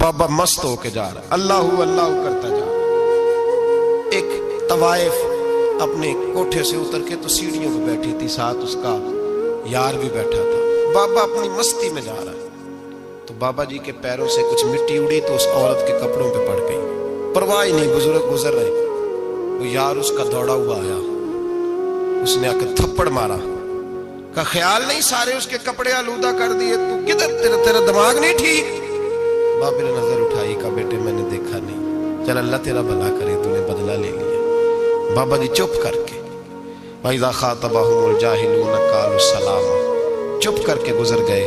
بابا مست ہو کے جا رہا ہے، اللہ اللہ کرتا جا رہا ہے۔ ایک طوائف اپنے کوٹھے سے اتر کے تو سیڑھیوں پہ بیٹھی تھی، ساتھ اس کا یار بھی بیٹھا تھا۔ بابا اپنی مستی میں جا رہا ہے تو بابا جی کے پیروں سے کچھ مٹی اڑی تو اس عورت کے کپڑوں پہ پڑ گئی، پرواہ ہی نہیں، بزرگ گزر رہے۔ وہ یار اس کا دوڑا ہوا آیا، اس نے آ کے تھپڑ مارا، کا خیال نہیں سارے اس کے کپڑے آلودہ کر دیے، تو کدھر تیرا دماغ نہیں ٹھیک؟ بابے نے نظر اٹھائی، کہا بیٹے میں نے دیکھا نہیں، چل اللہ تیرا بھلا کرے، تو نے بدلہ لے لیا۔ بابا جی چپ کر کے وَإِذَا خَاطَبَهُمُ الْجَاهِلُونَ قَالُوا سَلَامًا، چپ کر کے گزر گئے۔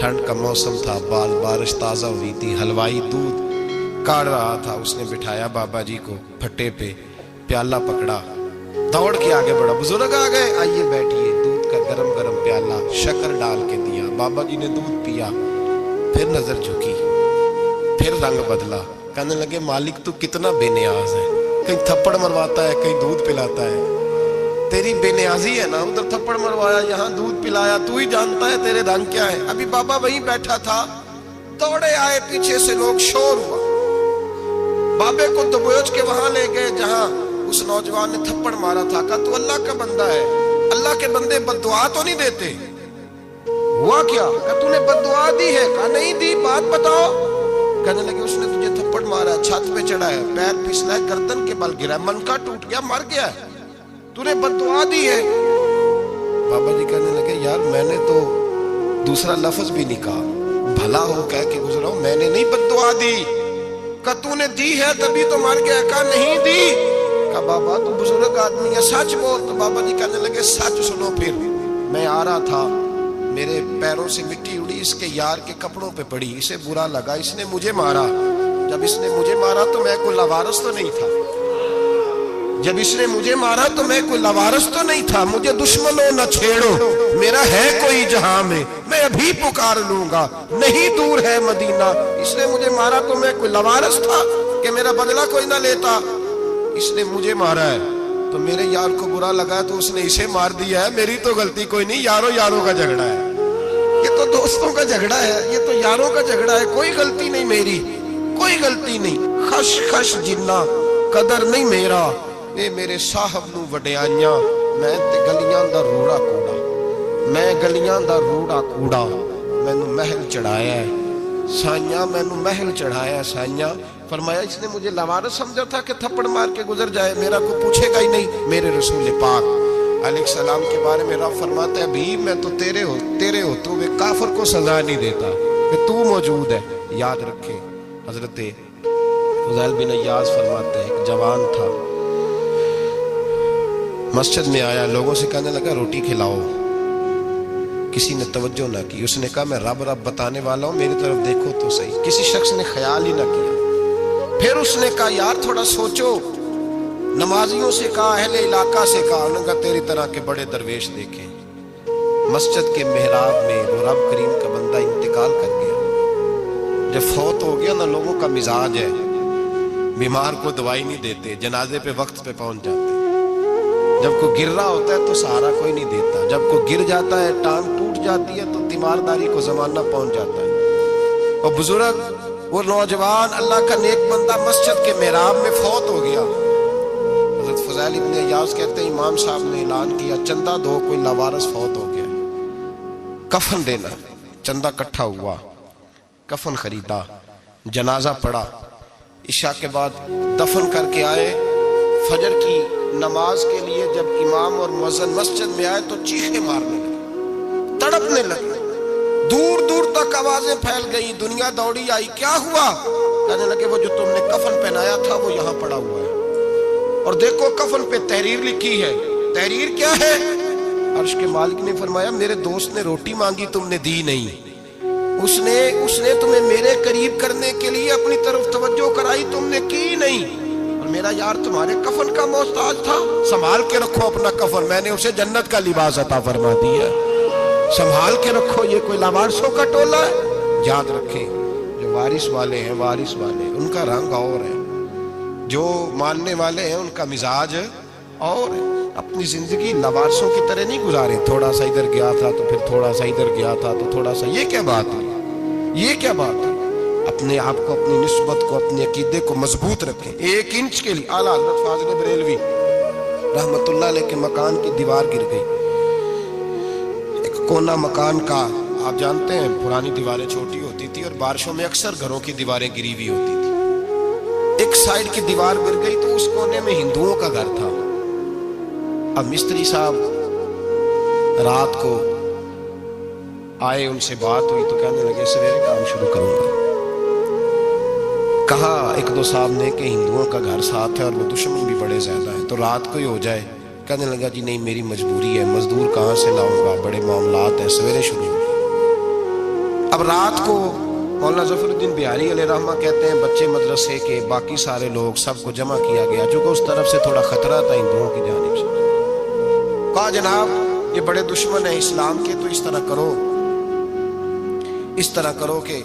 ٹھنڈ کا موسم تھا، بارش تازہ ہوئی تھی، حلوائی دودھ کاڑ رہا تھا، اس نے بٹھایا بابا جی کو پھٹے پہ، پیالہ پکڑا، دوڑ کے آگے بڑھا، بزرگ آ گئے، آئیے بیٹھیے، دودھ کا گرم گرم پیالہ شکر ڈال کے دیا، بابا جی نے دودھ پیا، پھر نظر جھکی، پھر رنگ بدلا، کہنے لگے مالک تو کتنا بے نیاز ہے، کہیں تھپڑ مرواتا ہے، کہیں دودھ پلاتا ہے، تیری بے نیازی ہے نا، ادھر تھپڑ مروایا، یہاں دودھ پلایا، تو ہی جانتا ہے تیرے رنگ کیا ہے۔ ابھی بابا وہیں بیٹھا تھا، دوڑے آئے پیچھے سے لوگ، شور ہوا، بابے کو دبوچ کے وہاں لے گئے جہاں اس نوجوان نے تھپڑ مارا تھا، کہا تو اللہ کا بندہ ہے، اللہ کے بندے بد دعا تو نہیں دیتے؟ ہوا کیا؟ کہا تو نے بد دعا دی ہے؟ کہا نہیں دی، بات بتاؤ۔ کہنے لگے اس نے تجھے تھپڑ مارا، چھت پہ چڑھا ہے، پیر پھسلا ہے، گردن کے بل گرا ہے، منکا ٹوٹ گیا، مر گیا ہے، تو نے بد دعا دی ہے۔ بابا جی کہنے لگے یار میں نے تو دوسرا لفظ بھی نہیں کہا، بھلا ہو کہہ کے گزرا ہوں، میں نے نہیں بد دعا دی۔ کہا تو نے دی ہے تبھی تو مر گیا، کہا نہیں دی۔ کہا بابا تو بزرگ آدمی ہے، سچ بول۔ تو بابا جی کہنے لگے سچ سنو، پھر میں آ رہا تھا، میرے پیروں سے مٹی اڑی، اس کے یار کے کپڑوں پہ پڑی، اسے برا لگا، اس نے مجھے مارا، جب اس نے مجھے مارا تو میں کوئی لوارث تو نہیں تھا، جب اس نے مجھے مارا تو میں کوئی لوارث تو نہیں تھا، مجھے دشمنوں نہ چھیڑو، میرا ہے کوئی جہاں میں ابھی پکار لوں گا، نہیں دور ہے مدینہ، اس نے مجھے مارا تو میں کوئی لوارث تھا کہ میرا بدلہ کوئی نہ لیتا، اس نے مجھے مارا ہے تو میرے یار کو برا لگا تو اس نے اسے مار دیا ہے، میری تو غلطی کوئی نہیں، یاروں کا جھگڑا ہے، یہ تو دوستوں کا جھگڑا ہے، یہ تو یاروں کا جھگڑا ہے، کوئی غلطی نہیں میری، کوئی غلطی نہیں، خش خش جنہ قدر نہیں میرا، اے میرے صاحب نو وڈیائیاں، میں تے گلیاں دا روڑا کوڑا، میں گلیاں دا روڑا کوڑا، میں نو محل چڑھایا ہے سائیاں، میں نو محل چڑھایا ہے سائیاں۔ فرمایا اس نے مجھے لوارث سمجھا تھا کہ تھپڑ مار کے گزر جائے، میرا کو پوچھے گا ہی نہیں۔ میرے رسول پاک علیہ السلام کے بارے میں رب فرماتا ہے ابھی میں تو تیرے ہوتے ہوئے کافر کو سزا نہیں دیتا کہ تو موجود ہے۔ یاد رکھیں حضرت فضیل بن عیاض فرماتے ہیں ایک جوان تھا، مسجد میں آیا، لوگوں سے کہنے لگا روٹی کھلاؤ، کسی نے توجہ نہ کی، اس نے کہا میں رب بتانے والا ہوں، میری طرف دیکھو تو صحیح، کسی شخص نے خیال ہی نہ کیا۔ پھر اس نے کہا یار تھوڑا سوچو، نمازیوں سے کہا، اہل علاقہ سے کہا، انہوں نے کہا تیری طرح کے بڑے درویش دیکھیں۔ مسجد کے محراب میں وہ رب کریم کا بندہ انتقال کر گیا، جب فوت ہو گیا نا، لوگوں کا مزاج ہے بیمار کو دوائی نہیں دیتے، جنازے پہ وقت پہ پہنچ جاتے، جب کوئی گر رہا ہوتا ہے تو سہارا کوئی نہیں دیتا، جب کوئی گر جاتا ہے ٹانگ ٹوٹ جاتی ہے تو تیمارداری کو زمانہ پہنچ جاتا ہے۔ اور بزرگ وہ نوجوان اللہ کا نیک بندہ مسجد کے محراب میں فوت ہو گیا۔ حضرت فضیل ابن عیاض کہتے ہیں امام صاحب نے اعلان کیا چندہ دو، کوئی لاوارث فوت ہو گیا، کفن دینا، چندہ کٹھا ہوا، کفن خریدا، جنازہ پڑا، عشاء کے بعد دفن کر کے آئے، فجر کی نماز کے لیے جب امام اور مؤذن مسجد میں آئے تو چیخیں مارنے لگے، تڑپنے لگے، دور دور تک آوازیں پھیل گئی، دنیا دوڑی آئی، کیا ہوا؟ کہنے لگے وہ جو تم نے کفن پہنایا تھا وہ یہاں پڑا ہوا ہے، اور دیکھو کفن پہ تحریر لکھی ہے۔ تحریر کیا ہے؟ عرش کے مالک نے فرمایا میرے دوست نے روٹی مانگی تم نے دی نہیں، اس نے تمہیں میرے قریب کرنے کے لیے اپنی طرف توجہ کرائی، تم نے کی نہیں، اور میرا یار تمہارے کفن کا محتاج تھا، سنبھال کے رکھو اپنا کفن، میں نے اسے جنت کا لباس عطا فرما دیا، سنبھال کے رکھو، یہ کوئی لاوارثوں کا ٹولہ ہے۔ یاد رکھیں جو وارث والے ہیں، وارث والے ان کا رنگ اور ہے، جو ماننے والے ہیں ان کا مزاج اور ہے، اپنی زندگی لاوارثوں کی طرح نہیں گزارے، تھوڑا سا ادھر گیا تھا تو پھر تھوڑا سا ادھر گیا تھا تو تھوڑا سا، یہ کیا بات ہے، یہ کیا بات ہے؟ اپنے آپ کو، اپنی نسبت کو، اپنے عقیدے کو مضبوط رکھیں. 1 انچ کے لیے اعلیٰ حضرت فاضل بریلوی رحمت اللہ علیہ کے مکان کی دیوار گر گئی. ایک کونا مکان کا، آپ جانتے ہیں پرانی دیواریں چھوٹی ہوتی تھی اور بارشوں میں اکثر گھروں کی دیواریں گری ہوئی ہوتی تھی. ایک سائیڈ کی دیوار گر گئی تو اس کونے میں ہندوؤں کا گھر تھا. اب مستری صاحب رات کو آئے، ان سے بات ہوئی تو کہنے لگے سویرے کام شروع کروں گا. کہا 1-2 صاحب نے کہ ہندوؤں کا گھر ساتھ ہے اور وہ دشمن بھی بڑے زیادہ ہیں، تو رات کو ہی ہو جائے. کہنے لگا جی نہیں، میری مجبوری ہے، مزدور کہاں سے لاؤں گا، بڑے معاملات ہیں، سویرے شروع ہوں. اب رات کو مولانا ظفر الدین بہاری علیہ رحمہ کہتے ہیں بچے مدرسے کے، باقی سارے لوگ، سب کو جمع کیا گیا، چونکہ اس طرف سے تھوڑا خطرہ تھا ہندوؤں کی جانب سے. کہا جناب یہ بڑے دشمن ہیں اسلام کے، تو اس طرح کرو کہ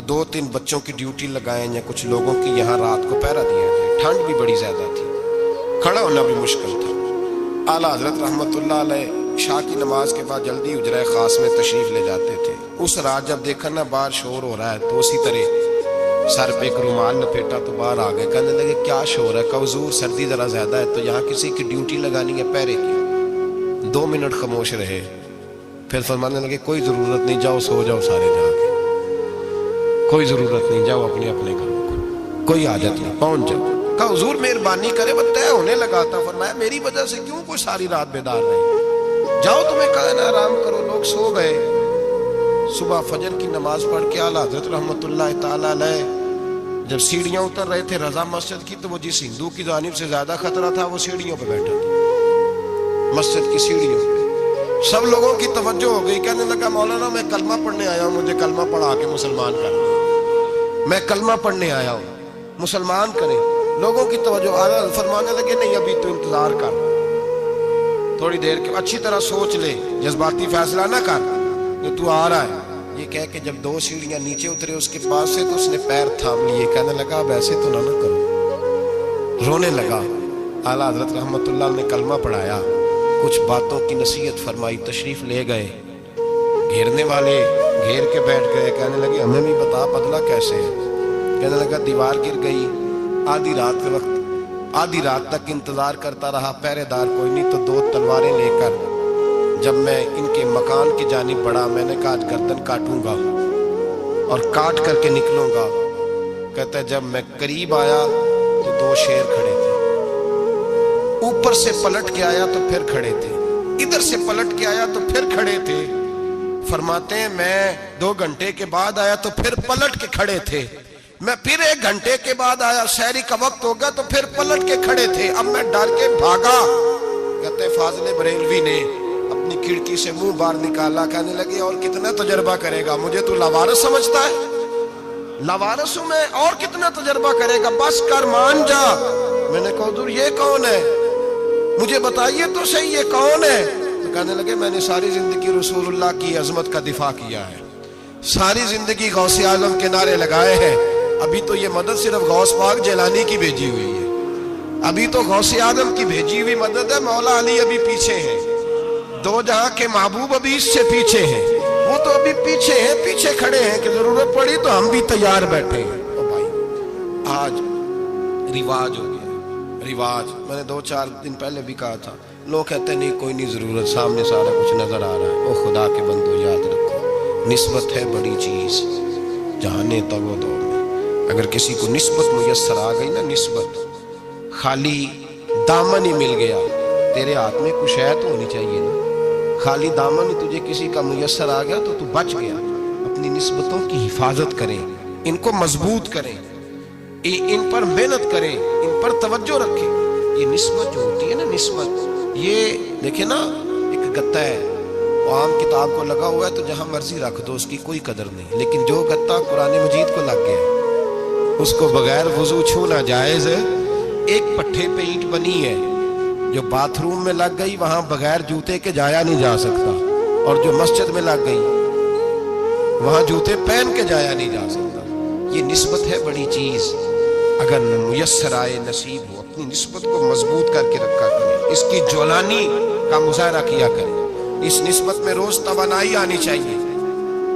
2-3 بچوں کی ڈیوٹی لگائیں یا کچھ لوگوں کی یہاں رات کو پہرا دیا جائے. ٹھنڈ بھی بڑی زیادہ تھی، کھڑا ہونا بھی مشکل تھا. اعلیٰ حضرت رحمت اللہ علیہ عشاء کی نماز کے بعد جلدی حجرہ خاص میں تشریف لے جاتے تھے. اس رات جب دیکھا نا باہر شور ہو رہا ہے تو اسی طرح سر پہ ایک رومال لپیٹا تو باہر آ گئے. کہنے لگے کیا شور ہے؟ کہ حضور سردی ذرا زیادہ ہے تو یہاں کسی کی ڈیوٹی لگانی ہے پہرے کی. 2 منٹ خاموش رہے، پھر فرمانے لگے کوئی ضرورت نہیں، جاؤ سو جاؤ سارے جا کے، کوئی ضرورت نہیں، جاؤ اپنے اپنے گھروں کو، کوئی حاجت نہیں، پہنچ جاؤ. کہا حضور مہربانی کرے، وہ طے ہونے لگا تھا. فرمایا میری وجہ سے کیوں کوئی ساری رات بیدار رہے، جاؤ تمہیں کہا نا آرام کرو. لوگ سو گئے. صبح فجر کی نماز پڑھ کے اعلیٰ حضرت رحمت اللہ تعالیٰ علیہ جب سیڑھیاں اتر رہے تھے رضا مسجد کی، تو وہ جس ہندو کی جانب سے زیادہ خطرہ تھا وہ سیڑھیوں پہ بیٹھا تھا، مسجد کی سیڑھیوں پہ. سب لوگوں کی توجہ ہو گئی. کہنے لگا مولانا میں کلمہ پڑھنے آیا ہوں، مجھے کلمہ پڑھا کے مسلمان کر، میں کلمہ پڑھنے آیا ہوں، مسلمان کریں. لوگوں کی توجہ. اعلیٰ فرمانے لگے نہیں ابھی تو انتظار کر، تھوڑی دیر کے، اچھی طرح سوچ لے، جذباتی فیصلہ نہ کر، یہ تو آ رہا ہے. یہ کہہ کے جب 2 سیڑھیاں نیچے اترے اس کے پاس سے تو اس نے پیر تھام لیے. کہنے لگا اب ایسے تو نہ کرو، رونے لگا. اعلیٰ حضرت رحمت اللہ نے کلمہ پڑھایا، کچھ باتوں کی نصیحت فرمائی، تشریف لے گئے. گھیرنے والے گھیر کے بیٹھ گئے. کہنے لگے ہمیں بھی بتا بدلا کیسے ہے. کہنے لگا دیوار گر گئی، آدھی رات کے وقت، آدھی رات تک انتظار کرتا رہا، پہرے دار کوئی نہیں، تو 2 تلواریں لے کر جب میں ان کے مکان کی جانب بڑھا، میں نے کہا گردن کاٹوں گا اور کاٹ کر کے نکلوں گا. کہتا ہے جب میں قریب آیا تو 2 شیر کھڑے تھے، اوپر سے پلٹ کے آیا تو پھر کھڑے تھے، ادھر سے پلٹ کے آیا تو پھر کھڑے تھے. فرماتے ہیں میں 2 گھنٹے کے بعد آیا تو پھر پلٹ کے کھڑے تھے، میں پھر 1 گھنٹے کے بعد آیا، سحری کا وقت ہو گیا تو پھر پلٹ کے کھڑے تھے. اب میں ڈر کے بھاگا. کہتے فاضل بریلوی نے اپنی کھڑکی سے منہ باہر نکالا. کہنے لگے اور کتنا تجربہ کرے گا، مجھے تو لاوارث سمجھتا ہے، لاوارث ہوں میں، اور کتنا تجربہ کرے گا، بس کر مان جا. میں نے کہا حضور یہ کون ہے، مجھے بتائیے تو صحیح یہ کون ہے. تو کہنے لگے میں نے ساری زندگی رسول اللہ کی عظمت کا دفاع کیا ہے، ساری زندگی غوث اعظم کے نعرے لگائے ہیں. ابھی تو یہ مدد صرف غوث پاک جیلانی کی بھیجی ہوئی ہے، ابھی تو غوث اعظم کی بھیجی ہوئی مدد ہے. مولا علی ابھی پیچھے ہیں، 2 جہاں کے محبوب ابھی اس سے پیچھے ہیں، وہ تو ابھی پیچھے ہیں، پیچھے کھڑے ہیں کہ ضرورت پڑی تو ہم بھی تیار بیٹھے ہیں. او بھائی آج رواج ہو گیا، رواج. میں نے 2-4 دن پہلے بھی کہا تھا، لوگ کہتے ہیں نہیں کوئی نہیں ضرورت، سامنے سارا کچھ نظر آ رہا ہے. او خدا کے بندو یاد رکھو، نسبت ہے بڑی چیز، جہانے تگ و دو میں. اگر کسی کو نسبت میسر آ گئی نا، نسبت، خالی دامن ہی مل گیا، تیرے ہاتھ میں کچھ ہے تو ہونی چاہیے نا. خالی دامن ہی تجھے کسی کا میسر آ گیا تو بچ گیا. اپنی نسبتوں کی حفاظت کریں، ان کو مضبوط کریں، ان پر محنت کریں، ان پر توجہ رکھیں. یہ نسبت جو ہوتی ہے نا، نسبت، یہ دیکھیں نا ایک گتا ہے، وہ عام کتاب کو لگا ہوا ہے تو جہاں مرضی رکھ دو، اس کی کوئی قدر نہیں. لیکن جو گتا قرآن مجید کو لگ گیا اس کو بغیر وضو چھونا جائز ہے. ایک پٹھے پہ اینٹ بنی ہے، جو باتھ روم میں لگ گئی وہاں بغیر جوتے کے جایا نہیں جا سکتا، اور جو مسجد میں لگ گئی وہاں جوتے پہن کے جایا نہیں جا سکتا. یہ نسبت ہے بڑی چیز. اگر میسر آئے، نصیب ہو، اپنی نسبت کو مضبوط کر کے رکھا کریں، اس کی جولانی کا مظاہرہ کیا کریں. اس نسبت میں روز توانائی آنی چاہیے.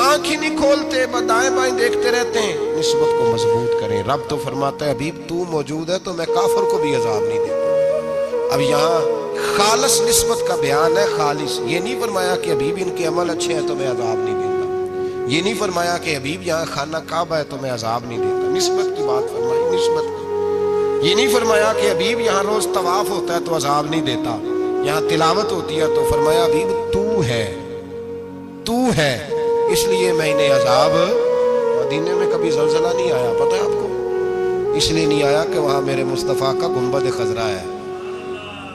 آنکھ ہی نہیں کھولتے، بس دائیں بائیں دیکھتے رہتے ہیں۔ نسبت کو مضبوط کریں۔ رب تو فرماتا ہے حبیب تو موجود ہے تو میں کافر کو بھی عذاب نہیں دیتا۔ اب یہاں خالص نسبت کا بیان ہے، خالص۔ یہ نہیں فرمایا کہ حبیب ان کے عمل اچھے ہیں تو میں عذاب نہیں دیتا، یہ نہیں فرمایا کہ حبیب یہاں خانہ کعبہ ہے تو میں عذاب نہیں دیتا۔ نسبت کی بات فرمائی، نسبت کی۔ یہ نہیں فرمایا کہ حبیب یہاں روز طواف ہوتا ہے تو عذاب نہیں دیتا، یہاں تلاوت ہوتی ہے تو فرمایا حبیب تو ہے اس لیے میں انہیں عذاب۔ مدینے میں کبھی زلزلہ نہیں آیا، پتہ ہے آپ کو؟ اس لیے نہیں آیا کہ وہاں میرے مصطفیٰ کا گنبد خضرا ہے۔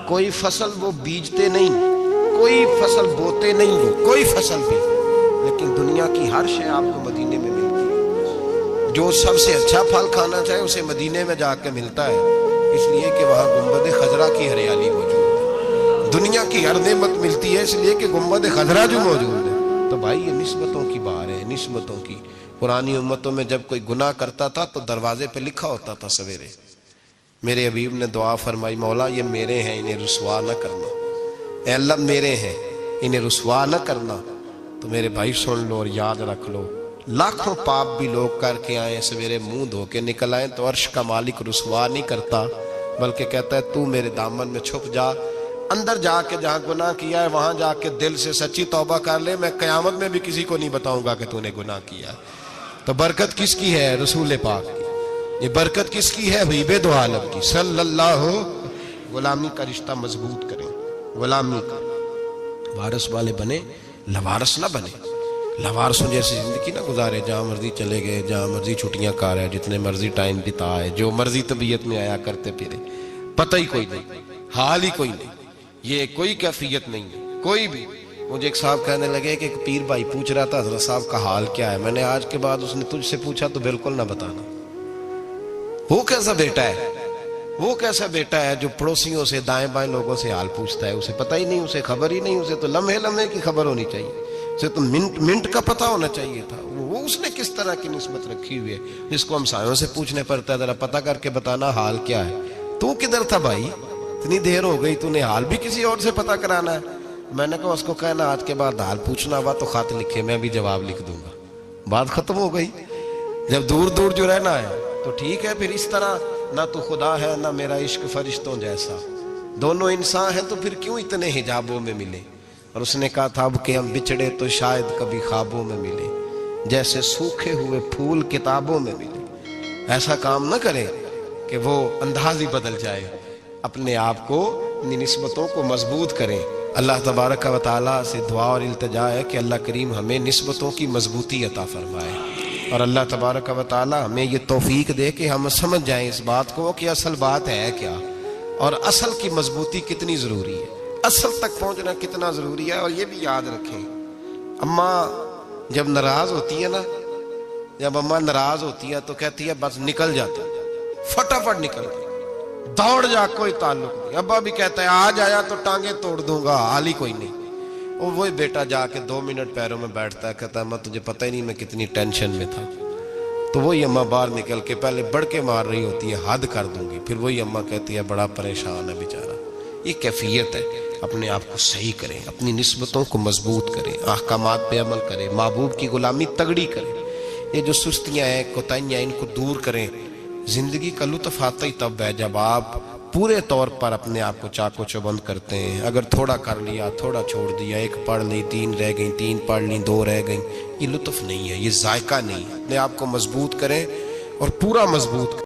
کوئی فصل وہ بیجتے نہیں، کوئی فصل بوتے نہیں، وہ کوئی فصل بھی، لیکن دنیا کی ہر شے آپ کو مدینے میں ملتی ہے۔ جو سب سے اچھا پھل کھانا چاہے اسے مدینے میں جا کے ملتا ہے، اس لیے کہ وہاں گنبد خضرا کی ہریالی موجود ہے۔ دنیا کی ہر نعمت ملتی ہے اس لیے کہ گنبد خضرا جو موجود ہے۔ تو بھائی یہ نسبتوں کی بات ہے، نسبتوں کی۔ پرانی امتوں میں جب کوئی گناہ کرتا تھا تو دروازے پہ لکھا ہوتا تھا سویرے، میرے حبیب نے دعا فرمائی مولا یہ میرے ہیں انہیں رسوا نہ کرنا، اے اللہ میرے ہیں انہیں رسوا نہ کرنا۔ تو میرے بھائی سن لو اور یاد رکھ لو، لاکھوں پاپ بھی لوگ کر کے آئیں، سویرے منہ دھو کے نکل آئیں تو عرش کا مالک رسوا نہیں کرتا، بلکہ کہتا ہے تو میرے دامن میں چھپ جا، اندر جا کے جہاں گناہ کیا ہے وہاں جا کے دل سے سچی توبہ کر لے، میں قیامت میں بھی کسی کو نہیں بتاؤں گا کہ تو نے گناہ کیا۔ تو برکت کس کی ہے؟ رسول پاک کی۔ یہ برکت کس کی ہے؟ حبیب دو عالم کی صلی اللہ۔ غلامی کا رشتہ مضبوط کریں، غلامی کا وارث والے بنے، لوارث نہ بنے۔ لوارثوں جیسی زندگی نہ گزارے، جہاں مرضی چلے گئے، جہاں مرضی چھٹیاں کار ہے، جتنے مرضی ٹائم بتا ہے، جو مرضی طبیعت میں آیا کرتے پھرے، پتہ ہی کوئی نہیں، حال ہی کوئی نہیں، یہ کوئی کیفیت نہیں ہے کوئی بھی۔ مجھے ایک صاحب کہنے لگے کہ ایک پیر بھائی پوچھ رہا تھا حضرت صاحب کا حال کیا ہے، میں نے آج کے بعد اس نے تجھ سے پوچھا تو بالکل نہ بتانا۔ وہ کیسا بیٹا ہے، وہ کیسا بیٹا ہے جو پڑوسیوں سے دائیں بائیں لوگوں سے حال پوچھتا ہے، اسے پتہ ہی نہیں، اسے خبر ہی نہیں، اسے تو لمحے لمحے کی خبر ہونی چاہیے، اسے تو منٹ منٹ کا پتہ ہونا چاہیے تھا۔ وہ اس نے کس طرح کی نسبت رکھی ہوئی ہے جس کو ہم سایوں سے پوچھنے پڑتا ہے ذرا پتہ کر کے بتانا حال کیا ہے۔ تو کدھر تھا بھائی، اتنی دیر ہو گئی، تو نے حال بھی کسی اور سے پتہ کرانا ہے۔ میں نے کہا اس کو کہنا آج کے بعد حال پوچھنا ہوا تو خط لکھے، میں بھی جواب لکھ دوں گا، بات ختم ہو گئی۔ جب دور دور جو رہنا ہے تو ٹھیک ہے، پھر اس طرح نہ تو خدا ہے نہ میرا عشق فرشتوں جیسا، دونوں انسان ہیں تو پھر کیوں اتنے حجابوں میں ملے۔ اور اس نے کہا تھا اب کہ ہم بچھڑے تو شاید کبھی خوابوں میں ملے، جیسے سوکھے ہوئے پھول کتابوں میں ملے۔ ایسا کام نہ کریں کہ وہ انداز ہی بدل جائے، اپنے آپ کو اپنی نسبتوں کو مضبوط کریں۔ اللہ تبارک و تعالیٰ سے دعا اور التجا ہے کہ اللہ کریم ہمیں نسبتوں کی مضبوطی عطا فرمائے، اور اللہ تبارک و تعالیٰ ہمیں یہ توفیق دے کہ ہم سمجھ جائیں اس بات کو کہ اصل بات ہے کیا، اور اصل کی مضبوطی کتنی ضروری ہے، اصل تک پہنچنا کتنا ضروری ہے۔ اور یہ بھی یاد رکھیں، اماں جب ناراض ہوتی ہے نا، جب اماں ناراض ہوتی ہے تو کہتی ہے بس نکل جاتا، فٹافٹ نکل گئی، دوڑ جا، کوئی تعلق نہیں۔ ابا بھی کہتا ہے آج آیا تو ٹانگیں توڑ دوں گا، حال ہی کوئی نہیں۔ اور وہی بیٹا جا کے 2 منٹ پیروں میں بیٹھتا ہے، کہتا ہے اماں تجھے پتہ ہی نہیں میں کتنی ٹینشن میں تھا۔ تو وہی اماں باہر نکل کے پہلے بڑھ کے مار رہی ہوتی ہے حد کر دوں گی، پھر وہی اماں کہتی ہے بڑا پریشان ہے بیچارہ۔ یہ کیفیت ہے، اپنے آپ کو صحیح کریں، اپنی نسبتوں کو مضبوط کریں، احکامات پہ عمل کریں، محبوب کی غلامی تگڑی کریں۔ یہ جو سستیاں ہیں، کوتاہیاں، ان کو دور کریں۔ زندگی کا لطف آتا ہی تب ہے جب آپ پورے طور پر اپنے آپ کو چاق و چوبند کرتے ہیں۔ اگر تھوڑا کر لیا، تھوڑا چھوڑ دیا، 1 پڑھ لی، 3 رہ گئیں، 3 پڑھ لی، 2 رہ گئیں، یہ لطف نہیں ہے، یہ ذائقہ نہیں ہے۔ اپنے آپ کو مضبوط کریں اور پورا مضبوط کریں۔